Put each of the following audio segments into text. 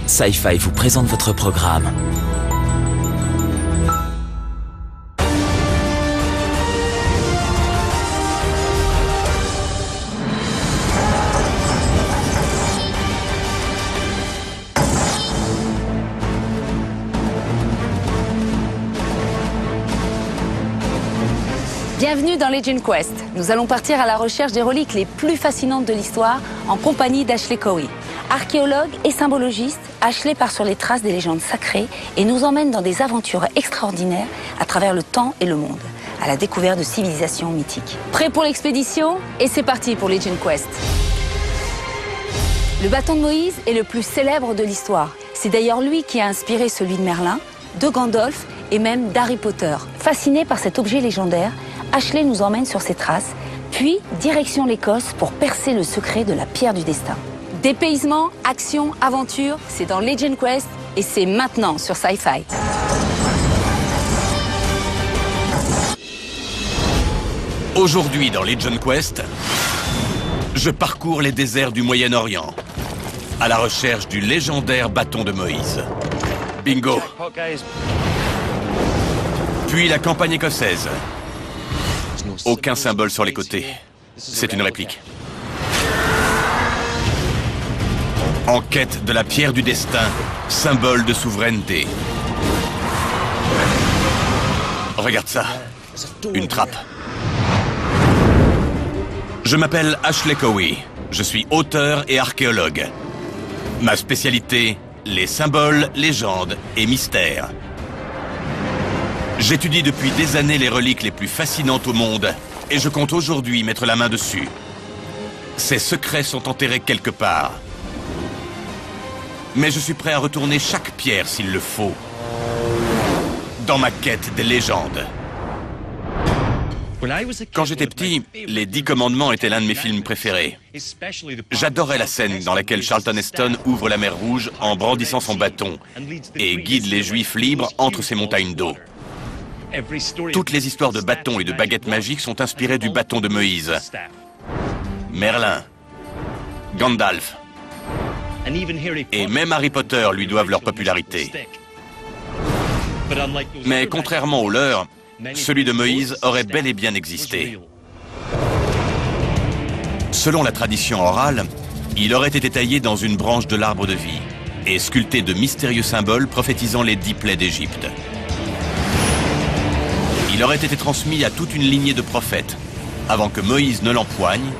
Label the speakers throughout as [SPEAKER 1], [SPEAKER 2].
[SPEAKER 1] Sci-Fi vous présente votre programme.
[SPEAKER 2] Bienvenue dans Legend Quest. Nous allons partir à la recherche des reliques les plus fascinantes de l'histoire en compagnie d'Ashley Cowie. Archéologue et symbologiste, Ashley part sur les traces des légendes sacrées et nous emmène dans des aventures extraordinaires à travers le temps et le monde, à la découverte de civilisations mythiques. Prêt pour l'expédition? Et c'est parti pour Legend Quest. Le bâton de Moïse est le plus célèbre de l'histoire. C'est d'ailleurs lui qui a inspiré celui de Merlin, de Gandalf et même d'Harry Potter. Fasciné par cet objet légendaire, Ashley nous emmène sur ses traces, puis direction l'Écosse pour percer le secret de la pierre du destin. Dépaysement, action, aventure, c'est dans Legend Quest et c'est maintenant sur Sci-Fi.
[SPEAKER 3] Aujourd'hui dans Legend Quest, je parcours les déserts du Moyen-Orient à la recherche du légendaire bâton de Moïse. Bingo! Puis la campagne écossaise. Aucun symbole sur les côtés. C'est une réplique. En quête de la pierre du destin, symbole de souveraineté. Regarde ça. Une trappe. Je m'appelle Ashley Cowie. Je suis auteur et archéologue. Ma spécialité, les symboles, légendes et mystères. J'étudie depuis des années les reliques les plus fascinantes au monde et je compte aujourd'hui mettre la main dessus. Ces secrets sont enterrés quelque part. Mais je suis prêt à retourner chaque pierre s'il le faut. Dans ma quête des légendes. Quand j'étais petit, les 10 commandements étaient l'un de mes films préférés. J'adorais la scène dans laquelle Charlton Heston ouvre la mer Rouge en brandissant son bâton et guide les Juifs libres entre ces montagnes d'eau. Toutes les histoires de bâtons et de baguettes magiques sont inspirées du bâton de Moïse. Merlin, Gandalf et même Harry Potter lui doivent leur popularité. Mais contrairement au leur, celui de Moïse aurait bel et bien existé. Selon la tradition orale, il aurait été taillé dans une branche de l'arbre de vie et sculpté de mystérieux symboles prophétisant les 10 plaies d'Égypte. Il aurait été transmis à toute une lignée de prophètes, avant que Moïse ne l'empoigne,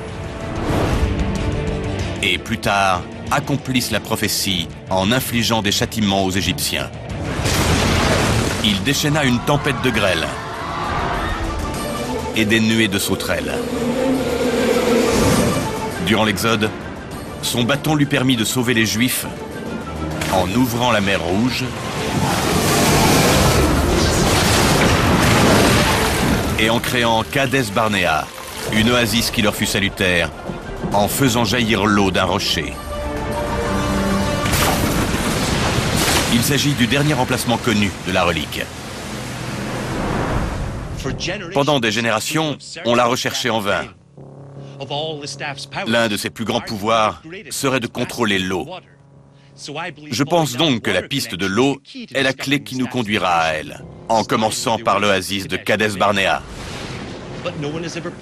[SPEAKER 3] et plus tard accomplisse la prophétie en infligeant des châtiments aux Égyptiens. Il déchaîna une tempête de grêle et des nuées de sauterelles. Durant l'Exode, son bâton lui permit de sauver les Juifs en ouvrant la mer Rouge et en créant Kadès Barnéa, une oasis qui leur fut salutaire, en faisant jaillir l'eau d'un rocher. Il s'agit du dernier emplacement connu de la relique. Pendant des générations, on l'a recherché en vain. L'un de ses plus grands pouvoirs serait de contrôler l'eau. Je pense donc que la piste de l'eau est la clé qui nous conduira à elle, en commençant par l'oasis de Kadès Barnéa.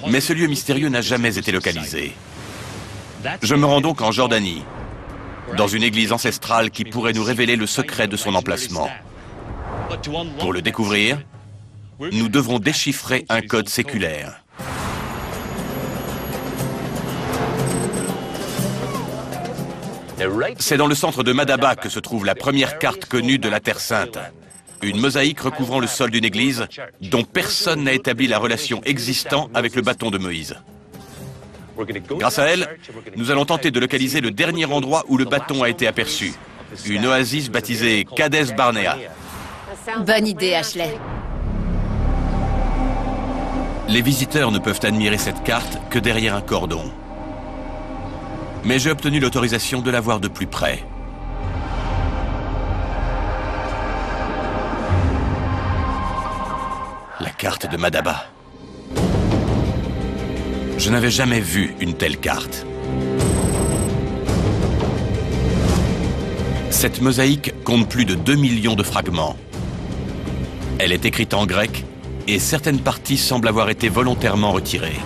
[SPEAKER 3] Mais ce lieu mystérieux n'a jamais été localisé. Je me rends donc en Jordanie, dans une église ancestrale qui pourrait nous révéler le secret de son emplacement. Pour le découvrir, nous devrons déchiffrer un code séculaire. C'est dans le centre de Madaba que se trouve la première carte connue de la Terre Sainte. Une mosaïque recouvrant le sol d'une église dont personne n'a établi la relation existant avec le bâton de Moïse. Grâce à elle, nous allons tenter de localiser le dernier endroit où le bâton a été aperçu. Une oasis baptisée Kadès Barnéa.
[SPEAKER 2] Bonne idée, Ashley.
[SPEAKER 3] Les visiteurs ne peuvent admirer cette carte que derrière un cordon. Mais j'ai obtenu l'autorisation de la voir de plus près. La carte de Madaba. Je n'avais jamais vu une telle carte. Cette mosaïque compte plus de 2 millions de fragments. Elle est écrite en grec et certaines parties semblent avoir été volontairement retirées,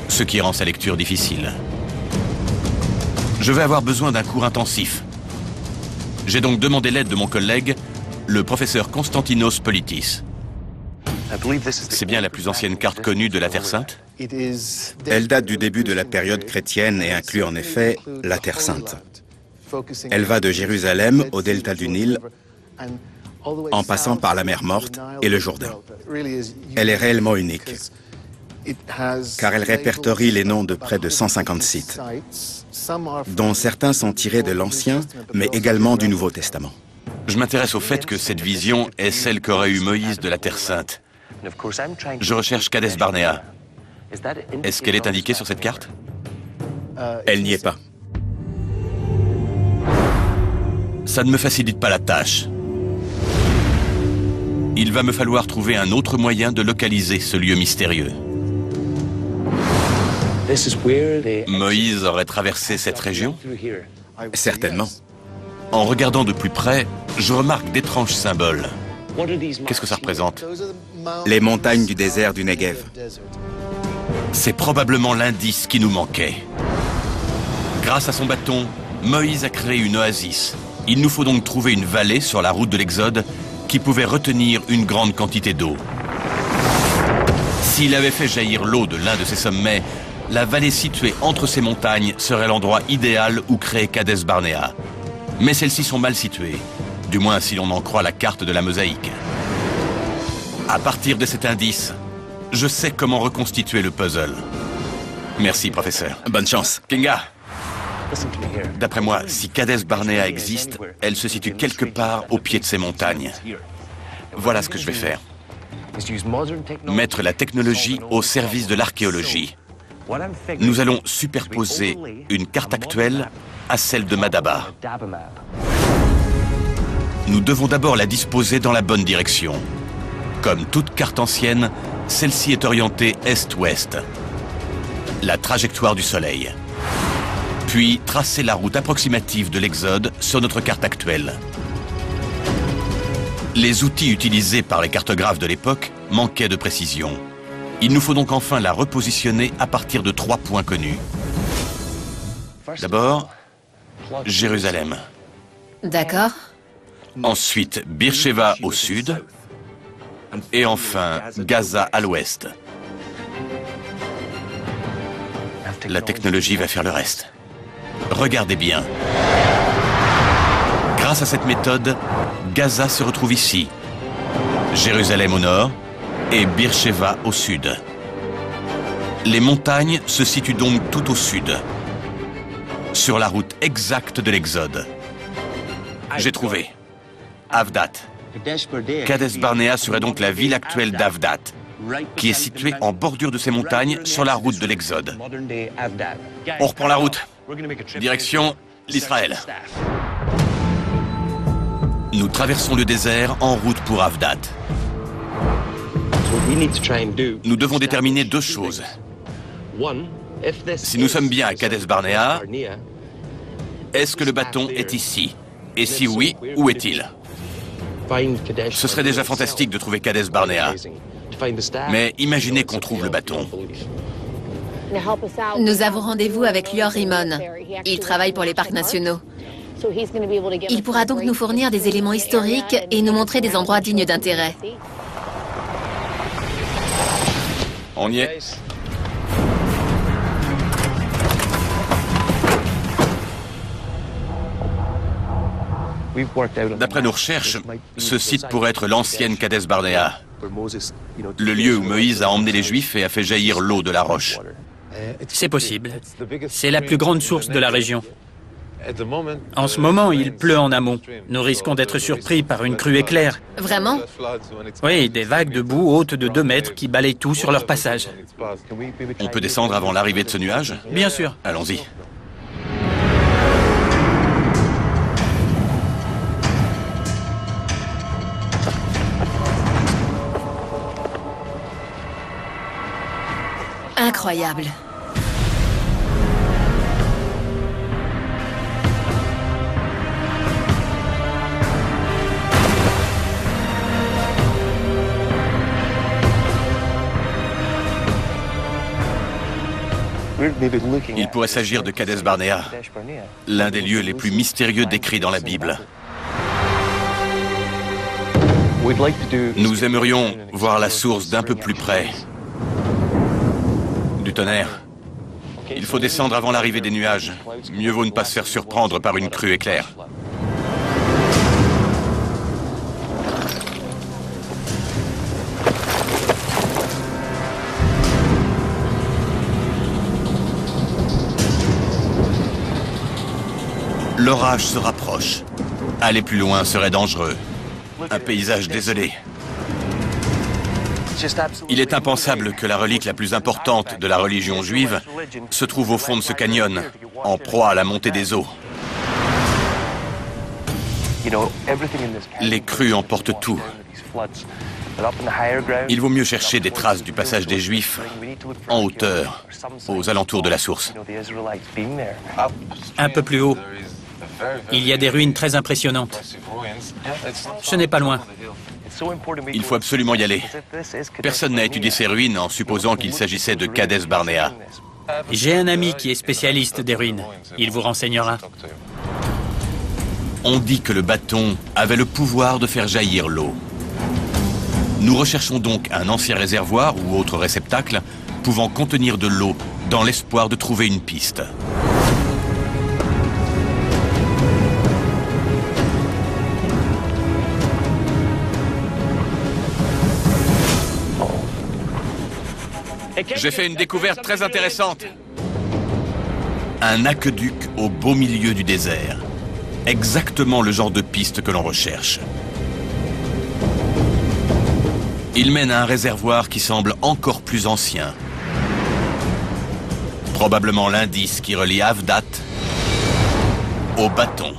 [SPEAKER 3] ce qui rend sa lecture difficile. Je vais avoir besoin d'un cours intensif. J'ai donc demandé l'aide de mon collègue, le professeur Konstantinos Politis. C'est bien la plus ancienne carte connue de la Terre Sainte?
[SPEAKER 4] Elle date du début de la période chrétienne et inclut en effet la Terre Sainte. Elle va de Jérusalem au delta du Nil, en passant par la mer Morte et le Jourdain. Elle est réellement unique, car elle répertorie les noms de près de 150 sites, dont certains sont tirés de l'Ancien, mais également du Nouveau Testament.
[SPEAKER 3] Je m'intéresse au fait que cette vision est celle qu'aurait eue Moïse de la Terre Sainte. Je recherche Kadès Barnéa. Est-ce qu'elle est indiquée sur cette carte?
[SPEAKER 4] Elle n'y est pas.
[SPEAKER 3] Ça ne me facilite pas la tâche. Il va me falloir trouver un autre moyen de localiser ce lieu mystérieux. Moïse aurait traversé cette région?
[SPEAKER 4] Certainement.
[SPEAKER 3] En regardant de plus près, je remarque d'étranges symboles. Qu'est-ce que ça représente?
[SPEAKER 4] Les montagnes du désert du Negev.
[SPEAKER 3] C'est probablement l'indice qui nous manquait. Grâce à son bâton, Moïse a créé une oasis. Il nous faut donc trouver une vallée sur la route de l'Exode qui pouvait retenir une grande quantité d'eau. S'il avait fait jaillir l'eau de l'un de ces sommets, la vallée située entre ces montagnes serait l'endroit idéal où créer Kadès Barnéa. Mais celles-ci sont mal situées, du moins si l'on en croit la carte de la mosaïque. À partir de cet indice, je sais comment reconstituer le puzzle. Merci, professeur.
[SPEAKER 4] Bonne chance.
[SPEAKER 3] Kinga, d'après moi, si Kadès Barnéa existe, elle se situe quelque part au pied de ces montagnes. Voilà ce que je vais faire. Mettre la technologie au service de l'archéologie. Nous allons superposer une carte actuelle à celle de Madaba. Nous devons d'abord la disposer dans la bonne direction. Comme toute carte ancienne, celle-ci est orientée est-ouest, la trajectoire du Soleil. Puis tracer la route approximative de l'Exode sur notre carte actuelle. Les outils utilisés par les cartographes de l'époque manquaient de précision. Il nous faut donc enfin la repositionner à partir de 3 points connus. D'abord, Jérusalem.
[SPEAKER 5] D'accord.
[SPEAKER 3] Ensuite, Beersheba au sud. Et enfin, Gaza à l'ouest. La technologie va faire le reste. Regardez bien. Grâce à cette méthode, Gaza se retrouve ici, Jérusalem au nord et Beersheba au sud. Les montagnes se situent donc tout au sud, sur la route exacte de l'Exode. J'ai trouvé. Avdat. Kadès Barnéa serait donc la ville actuelle d'Avdat, qui est située en bordure de ces montagnes sur la route de l'Exode. On reprend la route. Direction l'Israël. Nous traversons le désert en route pour Avdat. Nous devons déterminer 2 choses. Si nous sommes bien à Kadès Barnéa, est-ce que le bâton est ici? Et si oui, où est-il? Ce serait déjà fantastique de trouver Kadès Barnéa. Mais imaginez qu'on trouve le bâton.
[SPEAKER 5] Nous avons rendez-vous avec Lior Rimon. Il travaille pour les parcs nationaux. Il pourra donc nous fournir des éléments historiques et nous montrer des endroits dignes d'intérêt.
[SPEAKER 3] On y est. D'après nos recherches, ce site pourrait être l'ancienne Kadès Barnéa, le lieu où Moïse a emmené les Juifs et a fait jaillir l'eau de la roche.
[SPEAKER 6] C'est possible. C'est la plus grande source de la région. En ce moment, il pleut en amont. Nous risquons d'être surpris par une crue éclair.
[SPEAKER 5] Vraiment?
[SPEAKER 6] Oui, des vagues de boue hautes de 2 mètres qui balayent tout sur leur passage.
[SPEAKER 3] On peut descendre avant l'arrivée de ce nuage?
[SPEAKER 6] Bien sûr.
[SPEAKER 3] Allons-y.
[SPEAKER 5] Incroyable.
[SPEAKER 3] Il pourrait s'agir de Kadesh Barnea, l'un des lieux les plus mystérieux décrits dans la Bible. Nous aimerions voir la source d'un peu plus près. Du tonnerre. Il faut descendre avant l'arrivée des nuages. Mieux vaut ne pas se faire surprendre par une crue éclair. L'orage se rapproche. Aller plus loin serait dangereux. Un paysage désolé. Il est impensable que la relique la plus importante de la religion juive se trouve au fond de ce canyon, en proie à la montée des eaux. Les crues emportent tout. Il vaut mieux chercher des traces du passage des Juifs en hauteur, aux alentours de la source.
[SPEAKER 6] Un peu plus haut, il y a des ruines très impressionnantes. Ce n'est pas loin.
[SPEAKER 3] Il faut absolument y aller. Personne n'a étudié ces ruines en supposant qu'il s'agissait de Kadesh Barnea.
[SPEAKER 6] J'ai un ami qui est spécialiste des ruines. Il vous renseignera.
[SPEAKER 3] On dit que le bâton avait le pouvoir de faire jaillir l'eau. Nous recherchons donc un ancien réservoir ou autre réceptacle pouvant contenir de l'eau dans l'espoir de trouver une piste. J'ai fait une découverte très intéressante. Un aqueduc au beau milieu du désert. Exactement le genre de piste que l'on recherche. Il mène à un réservoir qui semble encore plus ancien. Probablement l'indice qui relie Avdat au bâton.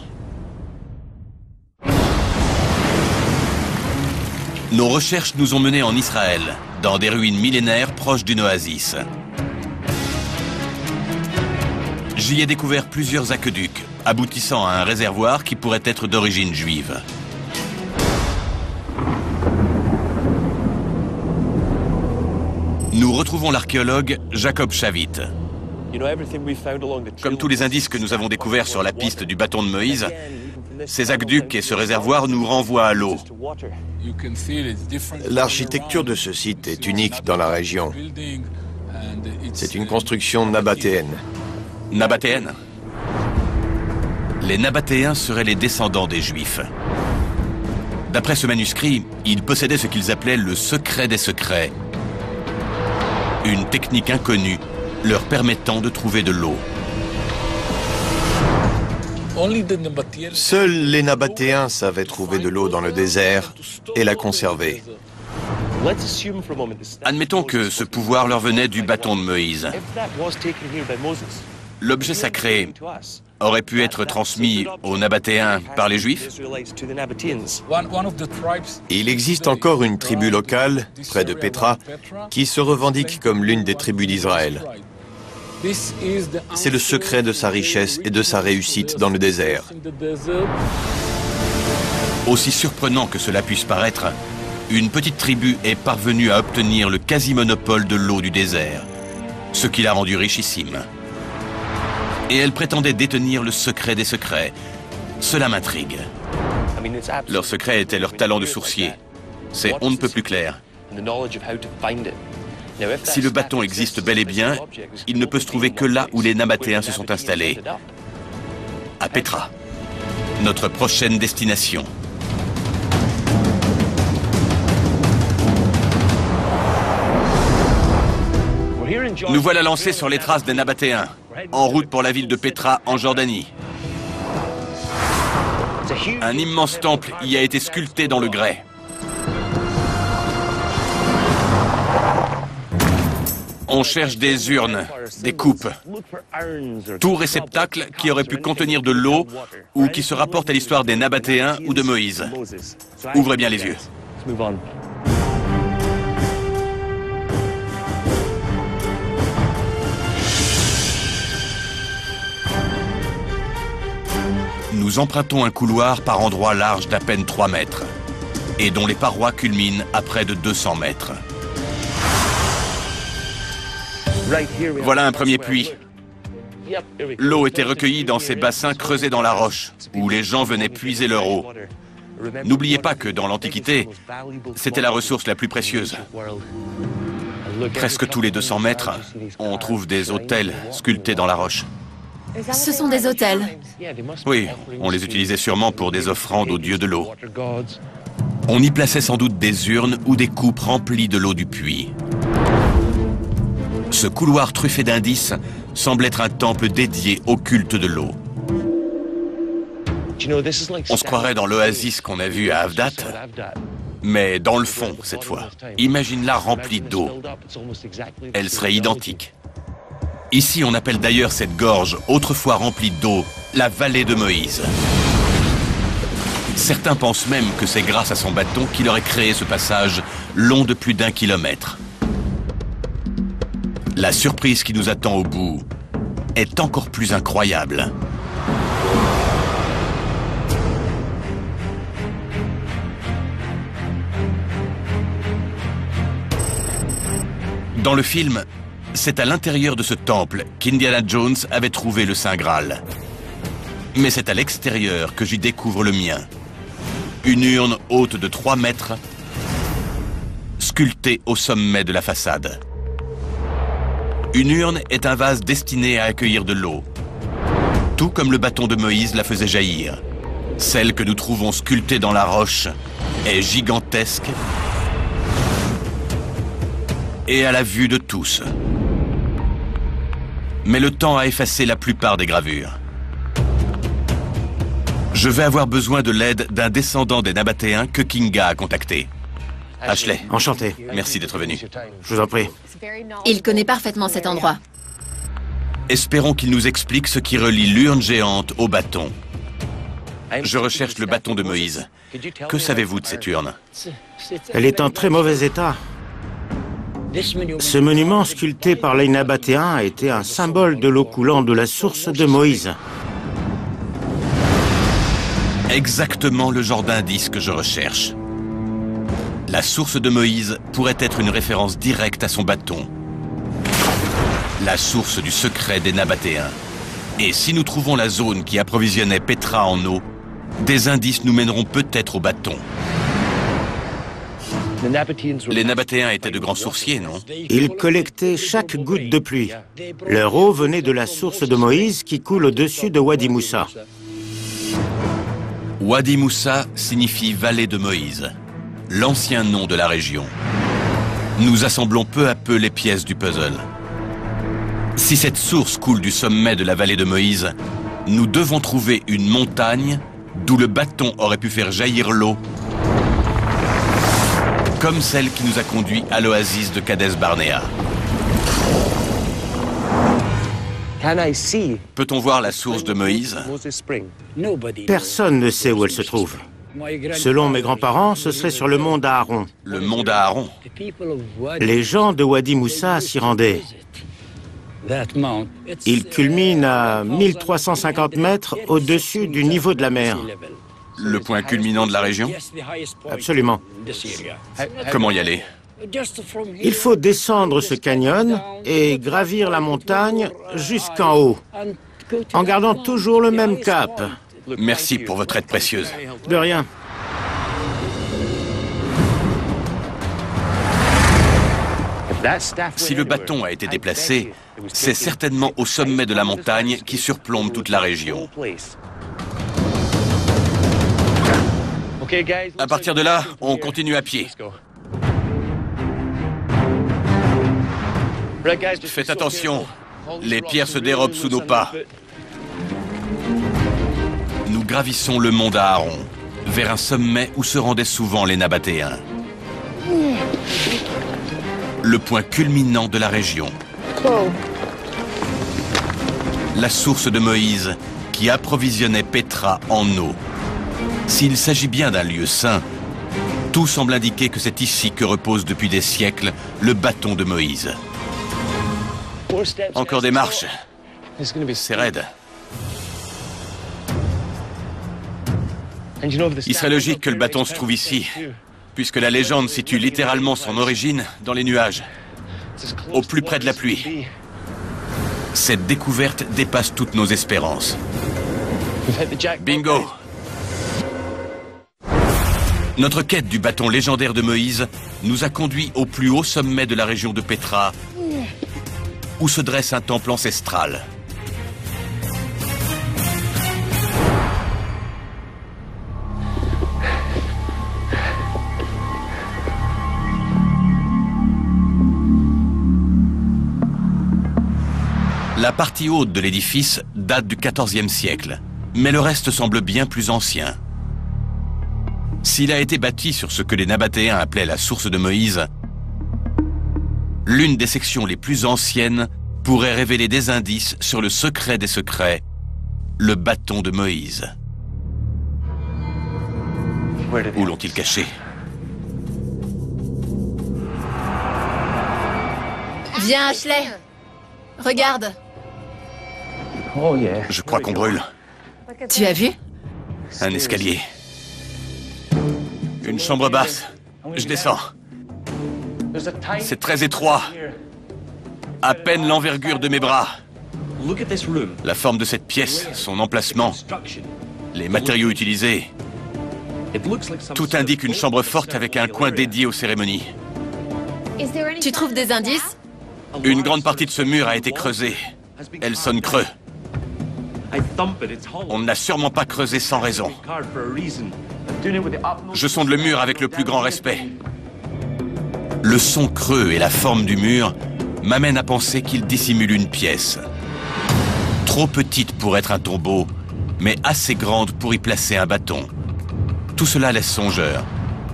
[SPEAKER 3] Nos recherches nous ont menés en Israël, dans des ruines millénaires proches d'une oasis. J'y ai découvert plusieurs aqueducs, aboutissant à un réservoir qui pourrait être d'origine juive. Nous retrouvons l'archéologue Jacob Shavit. Comme tous les indices que nous avons découverts sur la piste du bâton de Moïse, ces aqueducs et ce réservoir nous renvoient à l'eau.
[SPEAKER 7] L'architecture de ce site est unique dans la région. C'est une construction nabatéenne.
[SPEAKER 3] Nabatéenne? Les Nabatéens seraient les descendants des Juifs. D'après ce manuscrit, ils possédaient ce qu'ils appelaient le secret des secrets. Une technique inconnue leur permettant de trouver de l'eau.
[SPEAKER 7] Seuls les Nabatéens savaient trouver de l'eau dans le désert et la conserver.
[SPEAKER 3] Admettons que ce pouvoir leur venait du bâton de Moïse. L'objet sacré aurait pu être transmis aux Nabatéens par les Juifs?
[SPEAKER 7] Il existe encore une tribu locale, près de Pétra, qui se revendique comme l'une des tribus d'Israël. C'est le secret de sa richesse et de sa réussite dans le désert.
[SPEAKER 3] Aussi surprenant que cela puisse paraître, une petite tribu est parvenue à obtenir le quasi-monopole de l'eau du désert, ce qui l'a rendue richissime. Et elle prétendait détenir le secret des secrets. Cela m'intrigue. Leur secret était leur talent de sourcier. C'est on ne peut plus clair. Si le bâton existe bel et bien, il ne peut se trouver que là où les Nabatéens se sont installés. À Pétra, notre prochaine destination. Nous voilà lancés sur les traces des Nabatéens, en route pour la ville de Pétra, en Jordanie. Un immense temple y a été sculpté dans le grès. On cherche des urnes, des coupes, tout réceptacle qui aurait pu contenir de l'eau ou qui se rapporte à l'histoire des Nabatéens ou de Moïse. Ouvrez bien les yeux. Nous empruntons un couloir par endroits large d'à peine 3 mètres et dont les parois culminent à près de 200 mètres. Voilà un premier puits. L'eau était recueillie dans ces bassins creusés dans la roche, où les gens venaient puiser leur eau. N'oubliez pas que dans l'Antiquité, c'était la ressource la plus précieuse. Presque tous les 200 mètres, on trouve des autels sculptés dans la roche.
[SPEAKER 5] Ce sont des autels.
[SPEAKER 3] Oui, on les utilisait sûrement pour des offrandes aux dieux de l'eau. On y plaçait sans doute des urnes ou des coupes remplies de l'eau du puits. Ce couloir truffé d'indices semble être un temple dédié au culte de l'eau. On se croirait dans l'oasis qu'on a vu à Avdat, mais dans le fond, cette fois. Imagine-la remplie d'eau. Elle serait identique. Ici, on appelle d'ailleurs cette gorge, autrefois remplie d'eau, la vallée de Moïse. Certains pensent même que c'est grâce à son bâton qu'il aurait créé ce passage long de plus d'1 kilomètre. La surprise qui nous attend au bout est encore plus incroyable. Dans le film, c'est à l'intérieur de ce temple qu'Indiana Jones avait trouvé le Saint Graal. Mais c'est à l'extérieur que j'y découvre le mien. Une urne haute de 3 mètres, sculptée au sommet de la façade. Une urne est un vase destiné à accueillir de l'eau, tout comme le bâton de Moïse la faisait jaillir. Celle que nous trouvons sculptée dans la roche est gigantesque et à la vue de tous. Mais le temps a effacé la plupart des gravures. Je vais avoir besoin de l'aide d'un descendant des Nabatéens que Kinga a contacté. Ashley.
[SPEAKER 8] Enchanté.
[SPEAKER 3] Merci d'être venu.
[SPEAKER 8] Je vous en prie.
[SPEAKER 5] Il connaît parfaitement cet endroit.
[SPEAKER 3] Espérons qu'il nous explique ce qui relie l'urne géante au bâton. Je recherche le bâton de Moïse. Que savez-vous de cette urne?
[SPEAKER 8] Elle est en très mauvais état. Ce monument sculpté par les Nabatéens a été un symbole de l'eau coulant de la source de Moïse.
[SPEAKER 3] Exactement le genre d'indice que je recherche. La source de Moïse pourrait être une référence directe à son bâton. La source du secret des Nabatéens. Et si nous trouvons la zone qui approvisionnait Petra en eau, des indices nous mèneront peut-être au bâton. Les Nabatéens étaient de grands sourciers, non?
[SPEAKER 8] Ils collectaient chaque goutte de pluie. Leur eau venait de la source de Moïse qui coule au-dessus de Wadi Moussa.
[SPEAKER 3] Wadi Moussa signifie vallée de Moïse, l'ancien nom de la région. Nous assemblons peu à peu les pièces du puzzle. Si cette source coule du sommet de la vallée de Moïse, nous devons trouver une montagne d'où le bâton aurait pu faire jaillir l'eau, comme celle qui nous a conduits à l'oasis de Kades Barnea. Peut-on voir la source de Moïse?
[SPEAKER 8] Personne ne sait où elle se trouve. Selon mes grands-parents, ce serait sur le mont d'Aaron.
[SPEAKER 3] Le mont d'Aaron?
[SPEAKER 8] Les gens de Wadi Moussa s'y rendaient. Il culmine à 1350 mètres au-dessus du niveau de la mer.
[SPEAKER 3] Le point culminant de la région?
[SPEAKER 8] Absolument.
[SPEAKER 3] Comment y aller?
[SPEAKER 8] Il faut descendre ce canyon et gravir la montagne jusqu'en haut, en gardant toujours le même cap.
[SPEAKER 3] Merci pour votre aide précieuse.
[SPEAKER 8] De rien.
[SPEAKER 3] Si le bâton a été déplacé, c'est certainement au sommet de la montagne qui surplombe toute la région. À partir de là, on continue à pied. Faites attention, les pierres se dérobent sous nos pas. Nous gravissons le mont d'Aaron, vers un sommet où se rendaient souvent les Nabatéens. Le point culminant de la région. La source de Moïse qui approvisionnait Petra en eau. S'il s'agit bien d'un lieu saint, tout semble indiquer que c'est ici que repose depuis des siècles le bâton de Moïse. Encore des marches. C'est raide. Il serait logique que le bâton se trouve ici, puisque la légende situe littéralement son origine dans les nuages, au plus près de la pluie. Cette découverte dépasse toutes nos espérances. Bingo! Notre quête du bâton légendaire de Moïse nous a conduits au plus haut sommet de la région de Pétra, où se dresse un temple ancestral. La partie haute de l'édifice date du XIVe siècle, mais le reste semble bien plus ancien. S'il a été bâti sur ce que les Nabatéens appelaient la source de Moïse, l'une des sections les plus anciennes pourrait révéler des indices sur le secret des secrets, le bâton de Moïse. Où l'ont-ils caché?
[SPEAKER 5] Viens, Ashley. Regarde.
[SPEAKER 3] Je crois qu'on brûle.
[SPEAKER 5] Tu as vu?
[SPEAKER 3] Un escalier. Une chambre basse. Je descends. C'est très étroit. À peine l'envergure de mes bras. La forme de cette pièce, son emplacement, les matériaux utilisés. Tout indique une chambre forte avec un coin dédié aux cérémonies.
[SPEAKER 5] Tu trouves des indices?
[SPEAKER 3] Une grande partie de ce mur a été creusée. Elle sonne creux. On ne l'a sûrement pas creusé sans raison. Je sonde le mur avec le plus grand respect. Le son creux et la forme du mur m'amènent à penser qu'il dissimule une pièce. Trop petite pour être un tombeau, mais assez grande pour y placer un bâton. Tout cela laisse songeur.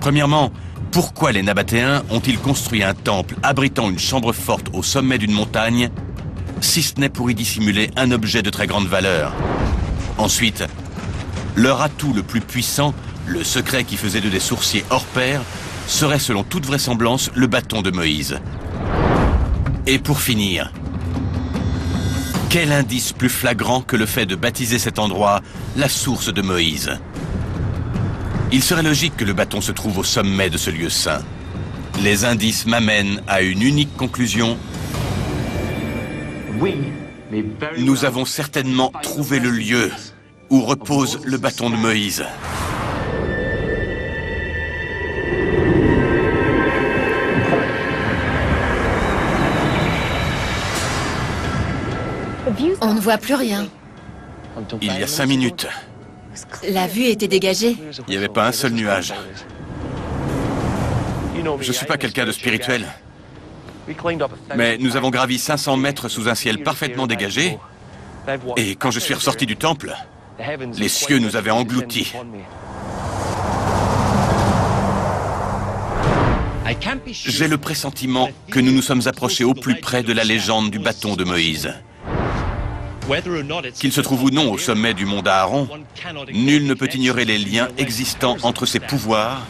[SPEAKER 3] Premièrement, pourquoi les Nabatéens ont-ils construit un temple abritant une chambre forte au sommet d'une montagne, si ce n'est pour y dissimuler un objet de très grande valeur? Ensuite, leur atout le plus puissant, le secret qui faisait d'eux des sourciers hors pair, serait selon toute vraisemblance le bâton de Moïse. Et pour finir, quel indice plus flagrant que le fait de baptiser cet endroit la source de Moïse? Il serait logique que le bâton se trouve au sommet de ce lieu saint. Les indices m'amènent à une unique conclusion. Nous avons certainement trouvé le lieu où repose le bâton de Moïse.
[SPEAKER 5] On ne voit plus rien.
[SPEAKER 3] Il y a 5 minutes,
[SPEAKER 5] La vue était dégagée.
[SPEAKER 3] il n'y avait pas un seul nuage. Je ne suis pas quelqu'un de spirituel, mais nous avons gravi 500 mètres sous un ciel parfaitement dégagé, et quand je suis ressorti du temple, les cieux nous avaient engloutis. J'ai le pressentiment que nous nous sommes approchés au plus près de la légende du bâton de Moïse. Qu'il se trouve ou non au sommet du mont Aaron, nul ne peut ignorer les liens existants entre ses pouvoirs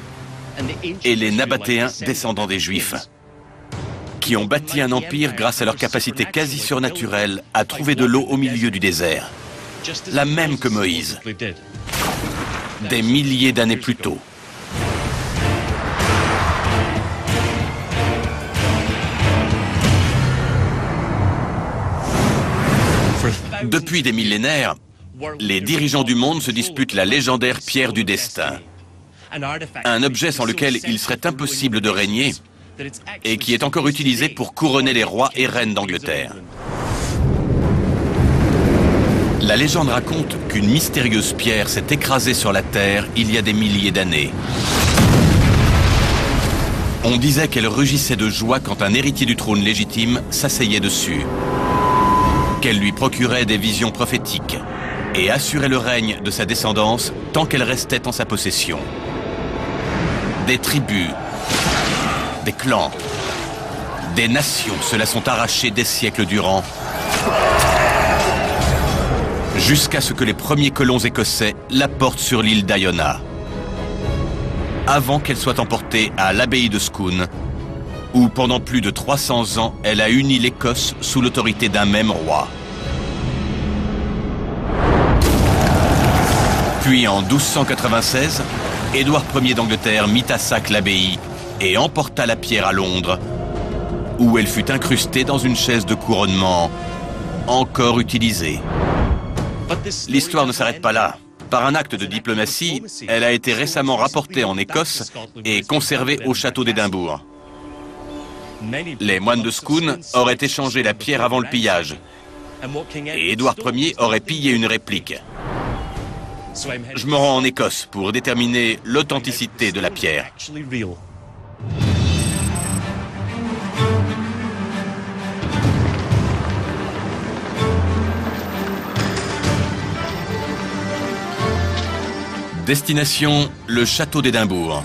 [SPEAKER 3] et les Nabatéens descendants des Juifs, qui ont bâti un empire grâce à leur capacité quasi surnaturelle à trouver de l'eau au milieu du désert, la même que Moïse, des milliers d'années plus tôt. Depuis des millénaires, les dirigeants du monde se disputent la légendaire pierre du destin, un objet sans lequel il serait impossible de régner et qui est encore utilisé pour couronner les rois et reines d'Angleterre. La légende raconte qu'une mystérieuse pierre s'est écrasée sur la terre il y a des milliers d'années. On disait qu'elle rugissait de joie quand un héritier du trône légitime s'asseyait dessus, qu'elle lui procurait des visions prophétiques et assurait le règne de sa descendance tant qu'elle restait en sa possession. Des tribus, des clans, des nations se la sont arrachées des siècles durant, jusqu'à ce que les premiers colons écossais la portent sur l'île d'Iona, avant qu'elle soit emportée à l'abbaye de Scone, où pendant plus de 300 ans, elle a uni l'Écosse sous l'autorité d'un même roi. Puis en 1296, Édouard Ier d'Angleterre mit à sac l'abbaye et emporta la pierre à Londres, où elle fut incrustée dans une chaise de couronnement encore utilisée. L'histoire ne s'arrête pas là. Par un acte de diplomatie, elle a été récemment rapportée en Écosse et conservée au château d'Édimbourg. Les moines de Scone auraient échangé la pierre avant le pillage. Et Édouard Ier aurait pillé une réplique. Je me rends en Écosse pour déterminer l'authenticité de la pierre. Destination, le château d'Édimbourg,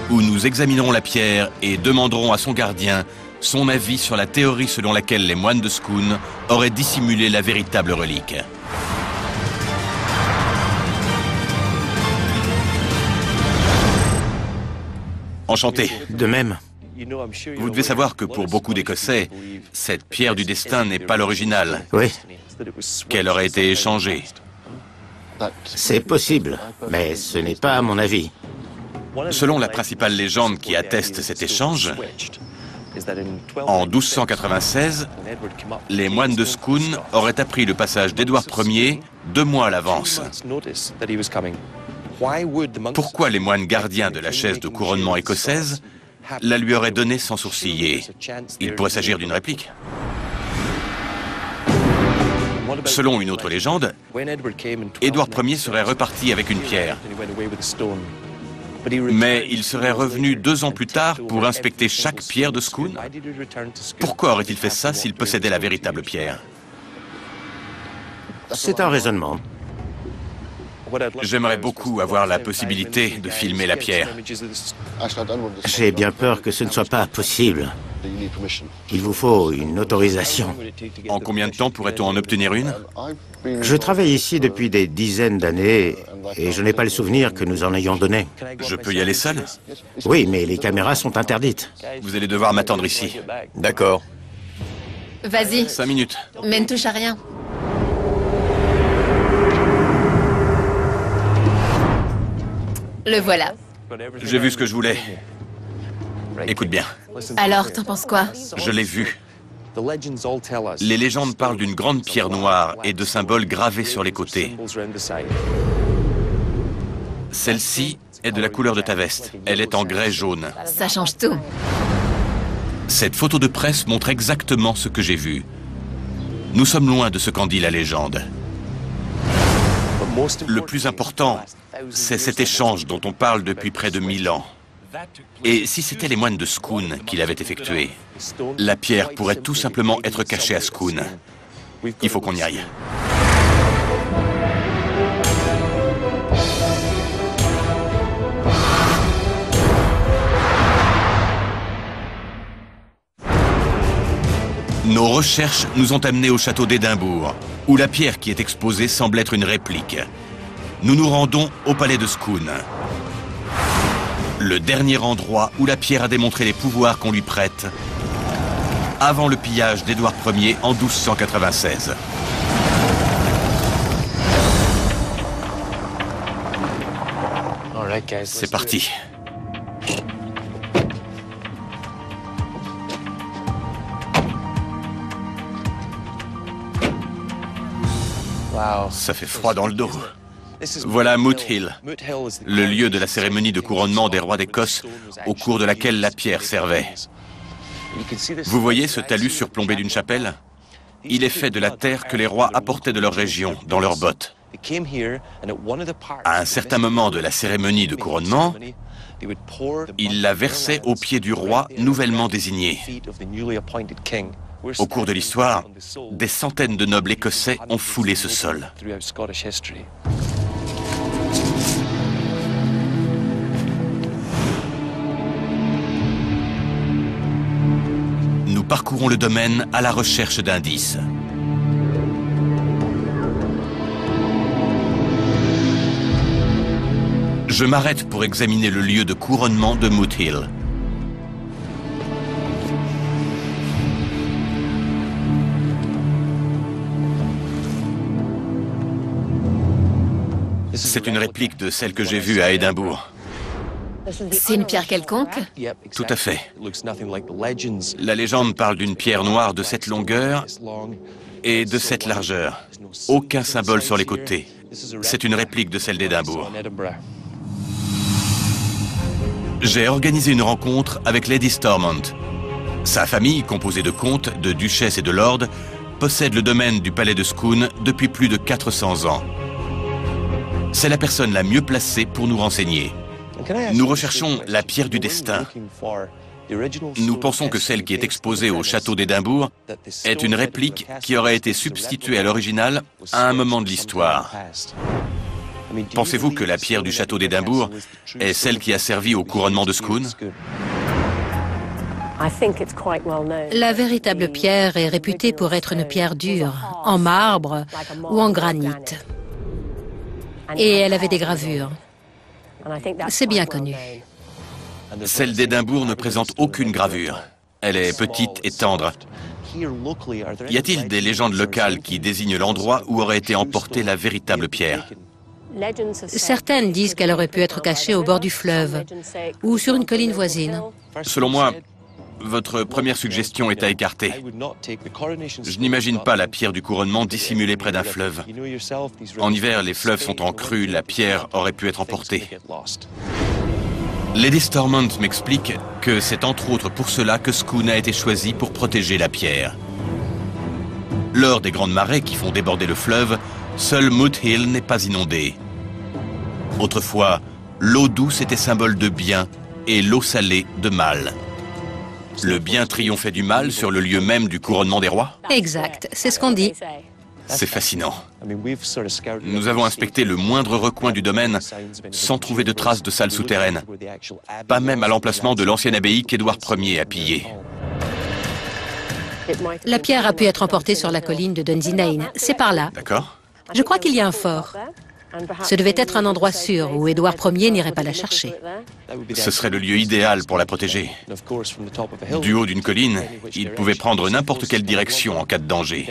[SPEAKER 3] où nous examinerons la pierre et demanderons à son gardien son avis sur la théorie selon laquelle les moines de Scone auraient dissimulé la véritable relique. Enchanté.
[SPEAKER 8] De même.
[SPEAKER 3] Vous devez savoir que pour beaucoup d'Écossais, cette pierre du destin n'est pas l'original,
[SPEAKER 8] Oui,
[SPEAKER 3] qu'elle aurait été échangée.
[SPEAKER 8] c'est possible, mais ce n'est pas mon avis.
[SPEAKER 3] Selon la principale légende qui atteste cet échange, en 1296, les moines de Scone auraient appris le passage d'Édouard Ier 2 mois à l'avance. Pourquoi les moines gardiens de la chaise de couronnement écossaise la lui auraient donnée sans sourciller? Il pourrait s'agir d'une réplique. Selon une autre légende, Édouard Ier serait reparti avec une pierre. Mais il serait revenu 2 ans plus tard pour inspecter chaque pierre de Scone. Pourquoi aurait-il fait ça s'il possédait la véritable pierre?
[SPEAKER 8] C'est un raisonnement.
[SPEAKER 3] J'aimerais beaucoup avoir la possibilité de filmer la pierre.
[SPEAKER 8] J'ai bien peur que ce ne soit pas possible. Il vous faut une autorisation.
[SPEAKER 3] En combien de temps pourrait-on en obtenir une?
[SPEAKER 8] Je travaille ici depuis des dizaines d'années et je n'ai pas le souvenir que nous en ayons donné.
[SPEAKER 3] Je peux y aller seul?
[SPEAKER 8] Oui, mais les caméras sont interdites.
[SPEAKER 3] Vous allez devoir m'attendre ici.
[SPEAKER 7] D'accord.
[SPEAKER 5] Vas-y,
[SPEAKER 3] 5 minutes.
[SPEAKER 5] mais ne touche à rien. Le voilà.
[SPEAKER 3] J'ai vu ce que je voulais. Écoute bien,
[SPEAKER 5] Alors, t'en penses quoi?
[SPEAKER 3] je l'ai vu. Les légendes parlent d'une grande pierre noire et de symboles gravés sur les côtés. Celle-ci est de la couleur de ta veste. Elle est en grès jaune.
[SPEAKER 5] Ça change tout.
[SPEAKER 3] Cette photo de presse montre exactement ce que j'ai vu. Nous sommes loin de ce qu'en dit la légende. Le plus important, c'est cet échange dont on parle depuis près de 1000 ans. Et si c'était les moines de Scone qui l'avaient effectué, la pierre pourrait tout simplement être cachée à Scone. Il faut qu'on y aille. Nos recherches nous ont amenés au château d'Édimbourg, où la pierre qui est exposée semble être une réplique. Nous nous rendons au palais de Scone, le dernier endroit où la pierre a démontré les pouvoirs qu'on lui prête avant le pillage d'Édouard Ier en 1296. C'est parti. Ça fait froid dans le dos. Voilà Moot Hill, le lieu de la cérémonie de couronnement des rois d'Écosse, au cours de laquelle la pierre servait. Vous voyez ce talus surplombé d'une chapelle? Il est fait de la terre que les rois apportaient de leur région, dans leurs bottes. À un certain moment de la cérémonie de couronnement, ils la versaient aux pieds du roi nouvellement désigné. Au cours de l'histoire, des centaines de nobles écossais ont foulé ce sol. Nous parcourons le domaine à la recherche d'indices. Je m'arrête pour examiner le lieu de couronnement de Moot Hill. C'est une réplique de celle que j'ai vue à Édimbourg.
[SPEAKER 5] C'est une pierre quelconque?
[SPEAKER 3] Tout à fait. La légende parle d'une pierre noire de cette longueur et de cette largeur. Aucun symbole sur les côtés. C'est une réplique de celle d'Édimbourg. J'ai organisé une rencontre avec Lady Stormont. Sa famille, composée de comtes, de duchesses et de lords, possède le domaine du palais de Scone depuis plus de 400 ans. C'est la personne la mieux placée pour nous renseigner. Nous recherchons la pierre du destin. Nous pensons que celle qui est exposée au château d'Édimbourg est une réplique qui aurait été substituée à l'original à un moment de l'histoire. Pensez-vous que la pierre du château d'Édimbourg est celle qui a servi au couronnement de Scone?
[SPEAKER 9] La véritable pierre est réputée pour être une pierre dure, en marbre ou en granit. Et elle avait des gravures. C'est bien connu.
[SPEAKER 3] Celle d'Édimbourg ne présente aucune gravure. Elle est petite et tendre. Y a-t-il des légendes locales qui désignent l'endroit où aurait été emportée la véritable pierre?
[SPEAKER 9] Certaines disent qu'elle aurait pu être cachée au bord du fleuve ou sur une colline voisine.
[SPEAKER 3] Selon moi, votre première suggestion est à écarter. Je n'imagine pas la pierre du couronnement dissimulée près d'un fleuve. En hiver, les fleuves sont en crue, la pierre aurait pu être emportée. Lady Stormont m'explique que c'est entre autres pour cela que Scone a été choisi pour protéger la pierre. Lors des grandes marées qui font déborder le fleuve, seul Moot Hill n'est pas inondé. Autrefois, l'eau douce était symbole de bien et l'eau salée de mal. Le bien triomphait du mal sur le lieu même du couronnement des rois?
[SPEAKER 9] Exact, c'est ce qu'on dit.
[SPEAKER 3] C'est fascinant. Nous avons inspecté le moindre recoin du domaine sans trouver de traces de salles souterraines. Pas même à l'emplacement de l'ancienne abbaye qu'Édouard Ier a pillée.
[SPEAKER 9] La pierre a pu être emportée sur la colline de Dunsinane. C'est par là.
[SPEAKER 3] D'accord.
[SPEAKER 9] Je crois qu'il y a un fort. Ce devait être un endroit sûr où Édouard Ier n'irait pas la chercher.
[SPEAKER 3] Ce serait le lieu idéal pour la protéger. Du haut d'une colline, il pouvait prendre n'importe quelle direction en cas de danger.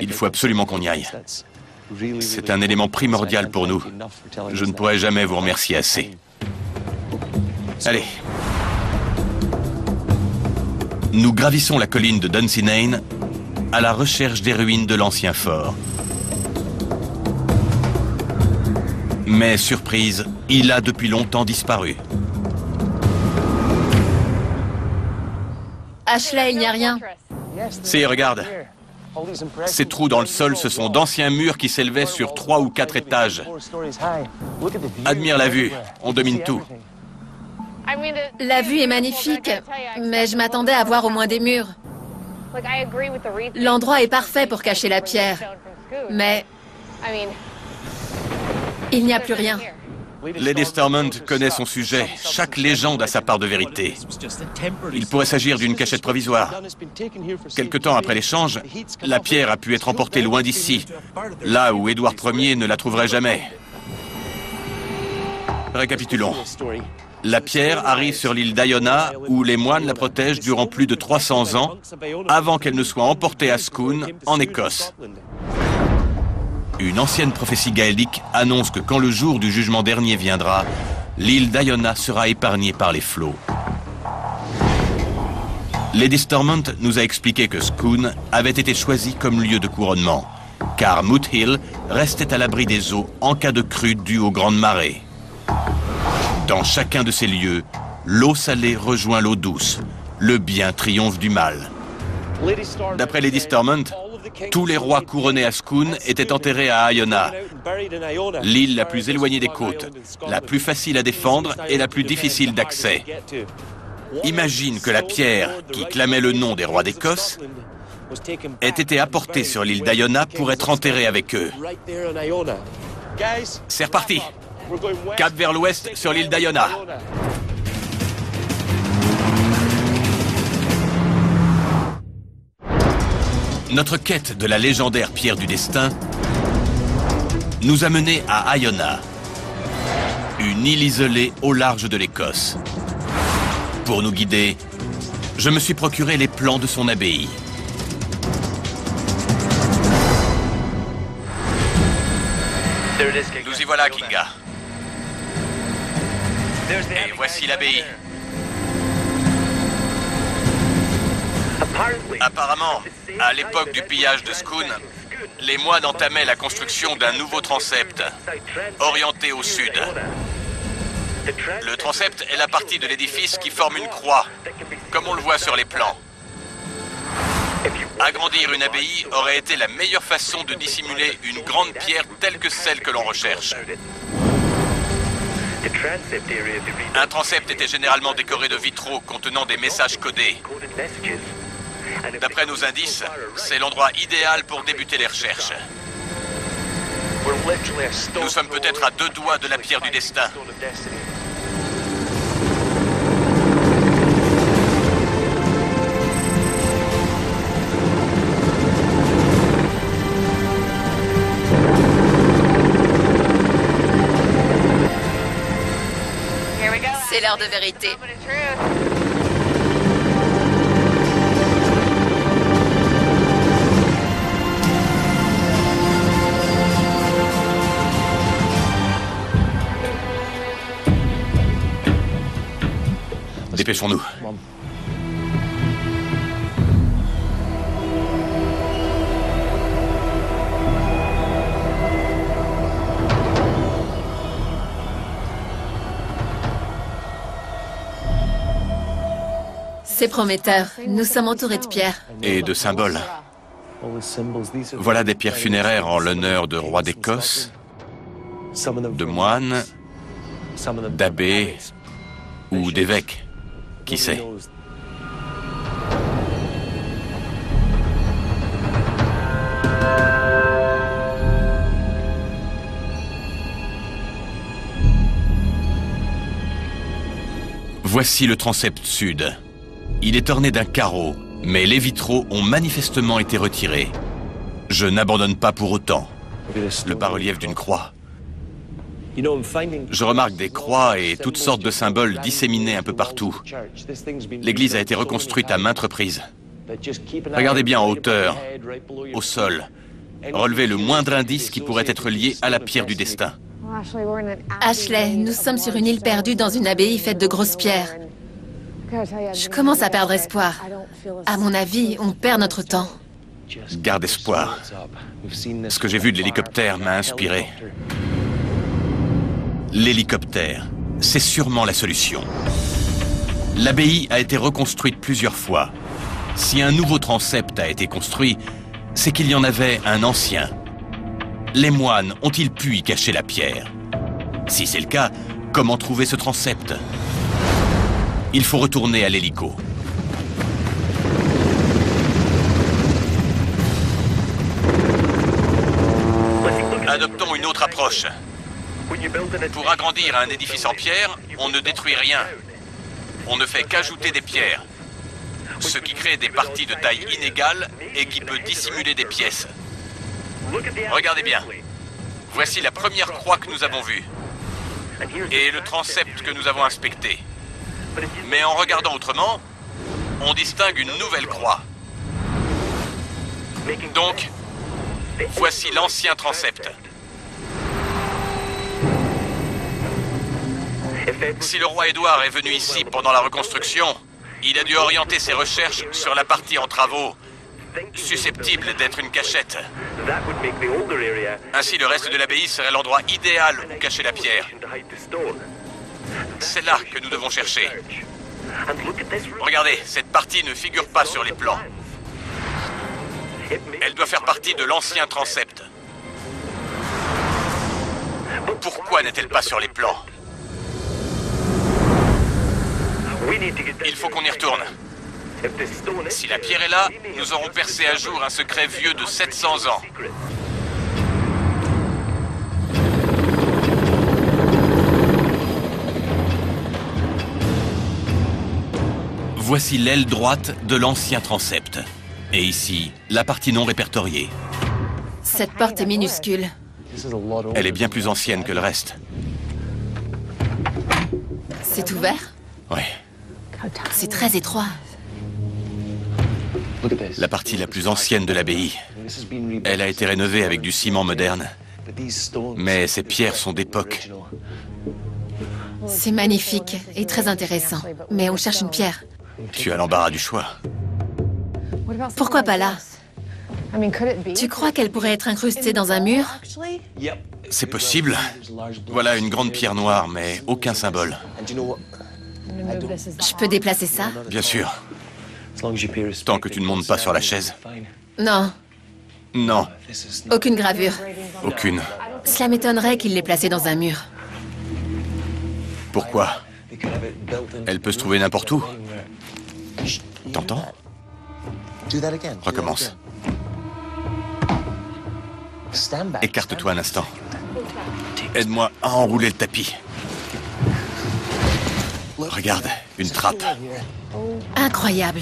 [SPEAKER 3] Il faut absolument qu'on y aille. C'est un élément primordial pour nous. Je ne pourrai jamais vous remercier assez. Allez. Nous gravissons la colline de Dunsinane à la recherche des ruines de l'ancien fort. Mais surprise, il a depuis longtemps disparu.
[SPEAKER 5] Ashley, il n'y a rien.
[SPEAKER 3] Si, regarde. Ces trous dans le sol, ce sont d'anciens murs qui s'élevaient sur 3 ou 4 étages. Admire la vue, on domine tout.
[SPEAKER 5] La vue est magnifique, mais je m'attendais à voir au moins des murs. L'endroit est parfait pour cacher la pierre, mais il n'y a plus rien.
[SPEAKER 3] Lady Stormont connaît son sujet. Chaque légende a sa part de vérité. Il pourrait s'agir d'une cachette provisoire. Quelque temps après l'échange, la pierre a pu être emportée loin d'ici, là où Édouard Ier ne la trouverait jamais. Récapitulons. La pierre arrive sur l'île d'Iona, où les moines la protègent durant plus de 300 ans, avant qu'elle ne soit emportée à Scone, en Écosse. Une ancienne prophétie gaélique annonce que quand le jour du jugement dernier viendra, l'île d'Iona sera épargnée par les flots. Lady Stormont nous a expliqué que Scone avait été choisi comme lieu de couronnement, car Moot Hill restait à l'abri des eaux en cas de crue due aux grandes marées. Dans chacun de ces lieux, l'eau salée rejoint l'eau douce. Le bien triomphe du mal. D'après Lady Stormont, tous les rois couronnés à Scone étaient enterrés à Iona, l'île la plus éloignée des côtes, la plus facile à défendre et la plus difficile d'accès. Imagine que la pierre, qui clamait le nom des rois d'Écosse, ait été apportée sur l'île d'Iona pour être enterrée avec eux. C'est reparti! Cap vers l'ouest sur l'île d'Iona. Notre quête de la légendaire pierre du destin nous a menés à Iona, une île isolée au large de l'Écosse. Pour nous guider, je me suis procuré les plans de son abbaye. Nous y voilà, Kinga. Et voici l'abbaye. Apparemment, à l'époque du pillage de Scone, les moines entamaient la construction d'un nouveau transept, orienté au sud. Le transept est la partie de l'édifice qui forme une croix, comme on le voit sur les plans. Agrandir une abbaye aurait été la meilleure façon de dissimuler une grande pierre telle que celle que l'on recherche. Un transept était généralement décoré de vitraux contenant des messages codés. D'après nos indices, c'est l'endroit idéal pour débuter les recherches. Nous sommes peut-être à 2 doigts de la pierre du destin.
[SPEAKER 5] C'est l'heure de vérité.
[SPEAKER 3] Dépêchons-nous.
[SPEAKER 5] C'est prometteur. Nous sommes entourés de pierres.
[SPEAKER 3] Et de symboles. Voilà des pierres funéraires en l'honneur de rois d'Écosse, de moines, d'abbés ou d'évêques. Qui sait? Voici le transept sud. Il est orné d'un carreau, mais les vitraux ont manifestement été retirés. Je n'abandonne pas pour autant. Le bas-relief d'une croix. Je remarque des croix et toutes sortes de symboles disséminés un peu partout. L'église a été reconstruite à maintes reprises. Regardez bien en hauteur, au sol. Relevez le moindre indice qui pourrait être lié à la pierre du destin.
[SPEAKER 5] Ashley, nous sommes sur une île perdue dans une abbaye faite de grosses pierres. Je commence à perdre espoir. À mon avis, on perd notre temps.
[SPEAKER 3] Garde espoir. Ce que j'ai vu de l'hélicoptère m'a inspiré. L'hélicoptère, c'est sûrement la solution. L'abbaye a été reconstruite plusieurs fois. Si un nouveau transept a été construit, c'est qu'il y en avait un ancien. Les moines ont-ils pu y cacher la pierre? Si c'est le cas, comment trouver ce transept? Il faut retourner à l'hélico. Adoptons une autre approche. Pour agrandir un édifice en pierre, on ne détruit rien. On ne fait qu'ajouter des pierres. Ce qui crée des parties de taille inégale et qui peut dissimuler des pièces. Regardez bien. Voici la première croix que nous avons vue. Et le transept que nous avons inspecté. Mais en regardant autrement, on distingue une nouvelle croix. Donc, voici l'ancien transept. Si le roi Édouard est venu ici pendant la reconstruction, il a dû orienter ses recherches sur la partie en travaux, susceptible d'être une cachette. Ainsi, le reste de l'abbaye serait l'endroit idéal où cacher la pierre. C'est là que nous devons chercher. Regardez, cette partie ne figure pas sur les plans. Elle doit faire partie de l'ancien transept. Pourquoi n'est-elle pas sur les plans? Il faut qu'on y retourne. Si la pierre est là, nous aurons percé à jour un secret vieux de 700 ans. Voici l'aile droite de l'ancien transept. Et ici, la partie non répertoriée.
[SPEAKER 5] Cette porte est minuscule.
[SPEAKER 3] Elle est bien plus ancienne que le reste.
[SPEAKER 5] C'est ouvert?
[SPEAKER 3] Ouais.
[SPEAKER 5] C'est très étroit.
[SPEAKER 3] La partie la plus ancienne de l'abbaye. Elle a été rénovée avec du ciment moderne. Mais ces pierres sont d'époque.
[SPEAKER 5] C'est magnifique et très intéressant. Mais on cherche une pierre.
[SPEAKER 3] Tu as l'embarras du choix.
[SPEAKER 5] Pourquoi pas là? Tu crois qu'elle pourrait être incrustée dans un mur?
[SPEAKER 3] C'est possible. Voilà une grande pierre noire, mais aucun symbole.
[SPEAKER 5] Je peux déplacer ça?
[SPEAKER 3] Bien sûr. Tant que tu ne montes pas sur la chaise.
[SPEAKER 5] Non,
[SPEAKER 3] Non,
[SPEAKER 5] aucune gravure.
[SPEAKER 3] aucune.
[SPEAKER 5] Cela m'étonnerait qu'il l'ait placée dans un mur.
[SPEAKER 3] Pourquoi? Elle peut se trouver n'importe où. T'entends? Recommence. Écarte-toi un instant. Aide-moi à enrouler le tapis. Regarde, une trappe.
[SPEAKER 5] Incroyable.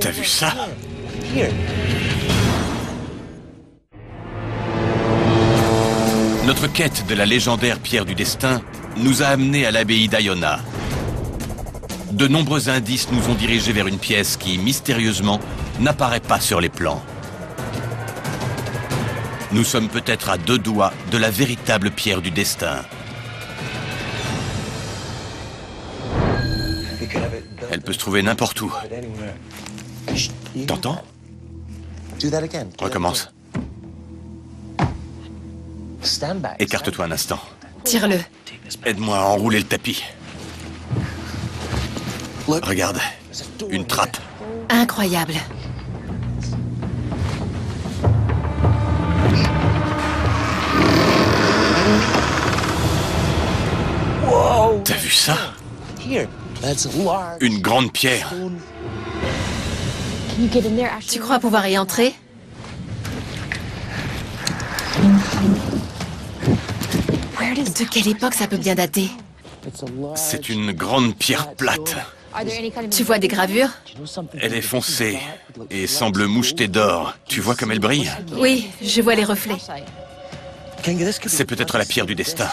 [SPEAKER 3] T'as vu ça? Notre quête de la légendaire pierre du destin nous a amenés à l'abbaye d'Iona. De nombreux indices nous ont dirigés vers une pièce qui, mystérieusement, n'apparaît pas sur les plans. Nous sommes peut-être à 2 doigts de la véritable pierre du destin. Elle peut se trouver n'importe où. T'entends? Recommence. Écarte-toi un instant.
[SPEAKER 5] Tire-le.
[SPEAKER 3] Aide-moi à enrouler le tapis. Regarde, une trappe.
[SPEAKER 5] Incroyable.
[SPEAKER 3] T'as vu ça? Une grande pierre.
[SPEAKER 5] Tu crois pouvoir y entrer? De quelle époque ça peut bien dater?
[SPEAKER 3] C'est une grande pierre plate.
[SPEAKER 5] Tu vois des gravures?
[SPEAKER 3] Elle est foncée et semble mouchetée d'or. Tu vois comme elle brille?
[SPEAKER 5] Oui, je vois les reflets.
[SPEAKER 3] C'est peut-être la pierre du destin.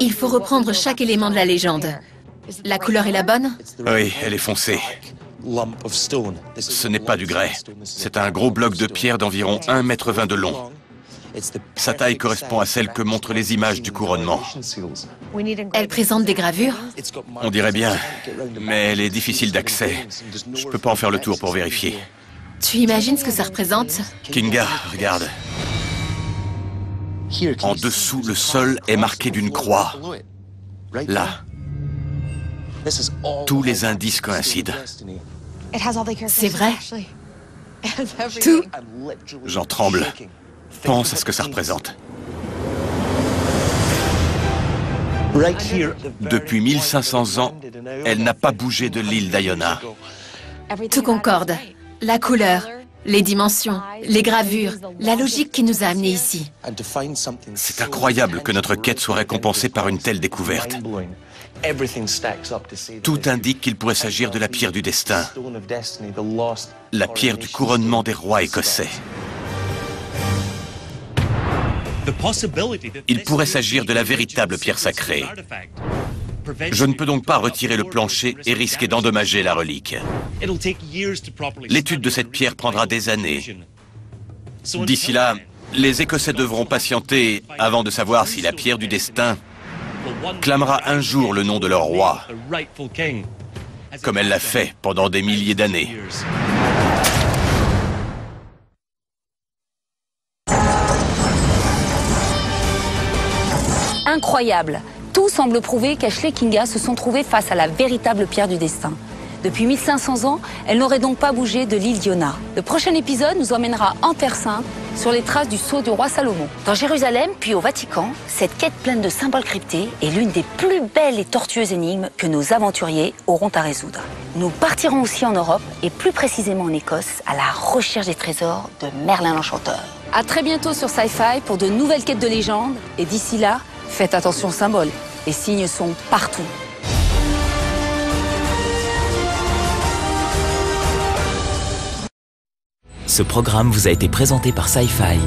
[SPEAKER 5] Il faut reprendre chaque élément de la légende. La couleur est la bonne?
[SPEAKER 3] Oui, elle est foncée. Ce n'est pas du grès. C'est un gros bloc de pierre d'environ 1,20 m de long. Sa taille correspond à celle que montrent les images du couronnement.
[SPEAKER 5] Elle présente des gravures?
[SPEAKER 3] On dirait bien, mais elle est difficile d'accès. Je peux pas en faire le tour pour vérifier.
[SPEAKER 5] Tu imagines ce que ça représente?
[SPEAKER 3] Kinga, regarde. En dessous, le sol est marqué d'une croix. Là. Tous les indices coïncident.
[SPEAKER 5] C'est vrai? Tout?
[SPEAKER 3] J'en tremble. Pense à ce que ça représente. Depuis 1500 ans, elle n'a pas bougé de l'île d'Iona.
[SPEAKER 5] Tout concorde. La couleur, les dimensions, les gravures, la logique qui nous a amenés ici.
[SPEAKER 3] C'est incroyable que notre quête soit récompensée par une telle découverte. Tout indique qu'il pourrait s'agir de la pierre du destin, la pierre du couronnement des rois écossais. Il pourrait s'agir de la véritable pierre sacrée. Je ne peux donc pas retirer le plancher et risquer d'endommager la relique. L'étude de cette pierre prendra des années. D'ici là, les Écossais devront patienter avant de savoir si la pierre du destin clamera un jour le nom de leur roi, comme elle l'a fait pendant des milliers d'années.
[SPEAKER 2] Incroyable. Tout semble prouver qu'Ashley Kinga se sont trouvés face à la véritable pierre du destin. Depuis 1500 ans, elle n'aurait donc pas bougé de l'île d'Iona. Le prochain épisode nous emmènera en Terre Sainte, sur les traces du sceau du roi Salomon. Dans Jérusalem, puis au Vatican, cette quête pleine de symboles cryptés est l'une des plus belles et tortueuses énigmes que nos aventuriers auront à résoudre. Nous partirons aussi en Europe, et plus précisément en Écosse, à la recherche des trésors de Merlin l'Enchanteur. À très bientôt sur Sci-Fi pour de nouvelles quêtes de légende, et d'ici là, faites attention aux symboles. Les signes sont partout.
[SPEAKER 1] Ce programme vous a été présenté par Sci-Fi.